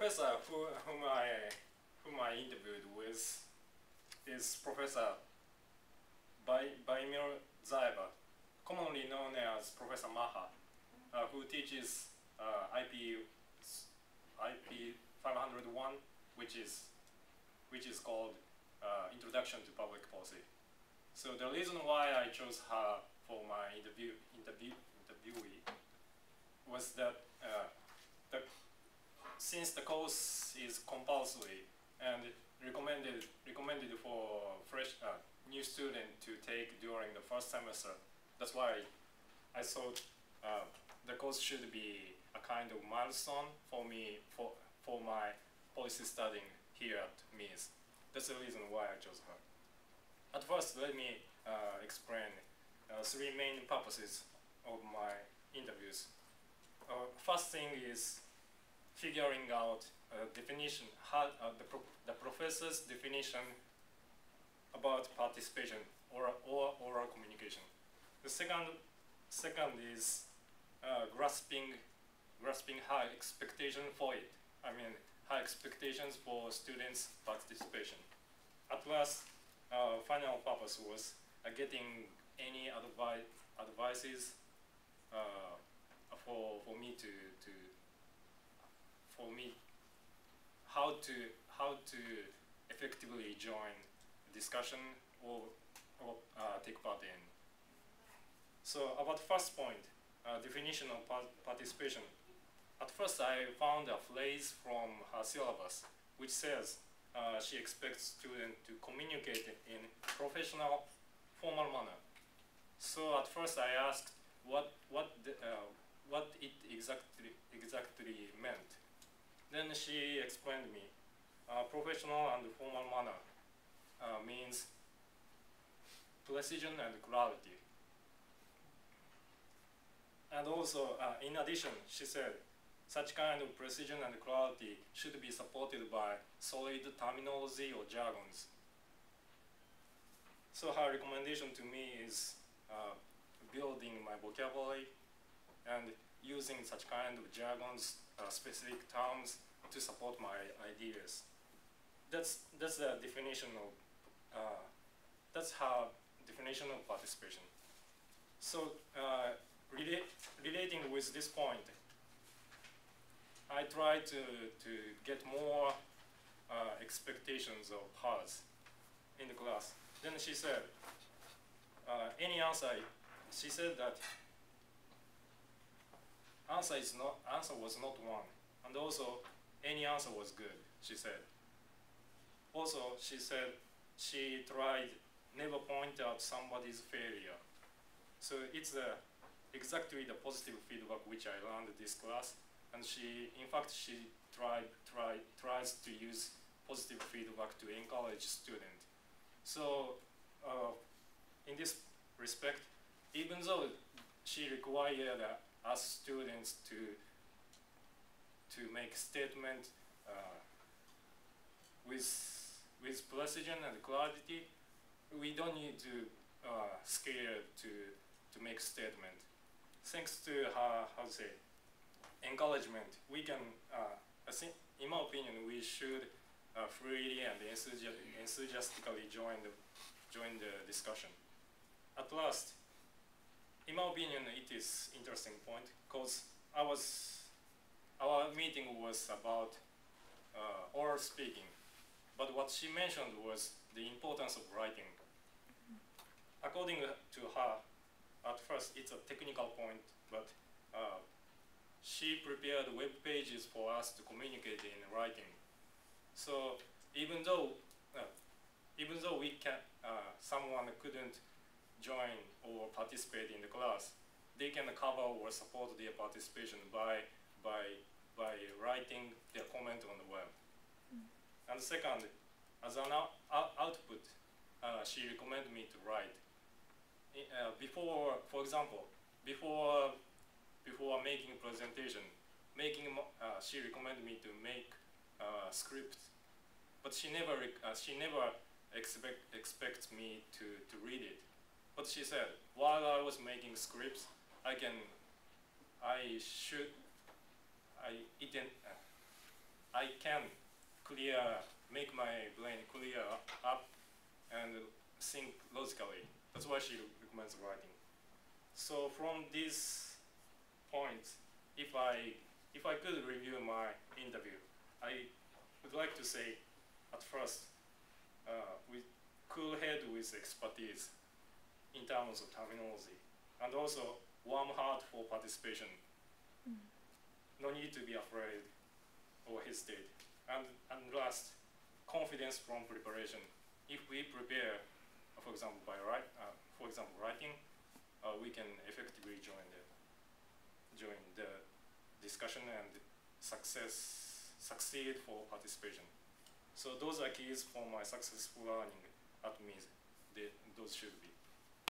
professor whom I interviewed with is Professor Baimir Zaeva, commonly known as Professor Maha, who teaches IP 501, which is called Introduction to Public Policy. So the reason why I chose her for my interviewee was that since the course is compulsory and recommended for fresh new student to take during the first semester, that's why I thought the course should be a kind of milestone for me for my policy studying here at MEAS. That's the reason why I chose her. At first, let me explain three main purposes of my interviews. First thing is figuring out definition, the professor's definition about participation or oral communication. The second is grasping high expectation for it. I mean, high expectations for students' participation. At last, final purpose was getting any advices for me how to effectively join discussion or take part in. So about first point, definition of participation. At first I found a phrase from her syllabus which says she expects students to communicate in professional, formal manner. So at first I asked what it exactly meant. Then she explained me, professional and formal manner means precision and clarity. And also, in addition, she said, such kind of precision and clarity should be supported by solid terminology or jargons. So her recommendation to me is building my vocabulary and using such kind of jargons, specific terms to support my ideas. That's the definition of that's her definition of participation. So relating with this point, I try to get more expectations of hers in the class. Then she said, any answer. She said that answer was not one, and also any answer was good. She said. Also, she said she tried never point out somebody's failure. So it's exactly the positive feedback which I learned this class, and in fact, she tries to use positive feedback to encourage students. So in this respect, even though she required us students to make statement with precision and clarity, we don't need to scare to make statement. Thanks to her, encouragement, we can, I think, in my opinion, we should freely and enthusiastically join the discussion. At last, in my opinion, it is interesting point because our meeting was about oral speaking, but what she mentioned was the importance of writing. According to her, at first it's a technical point, but she prepared web pages for us to communicate in writing. So even though we can, someone couldn't join or participate in the class, they can cover or support their participation by writing their comment on the web. And second, as an output, she recommended me to write. For example, before making a presentation, she recommended me to make a script, but she never expects me to read it. But she said, while I was making scripts, I can make my brain clear up and think logically. That's why she recommends writing. So from this point, if I could review my interview, I would like to say at first, with cool head with expertise in terms of terminology, and also warm heart for participation. No need to be afraid or hesitate. And last, confidence from preparation. If we prepare, for example, writing, we can effectively join the discussion and succeed for participation. So those are keys for my successful learning at MIS. Those should be.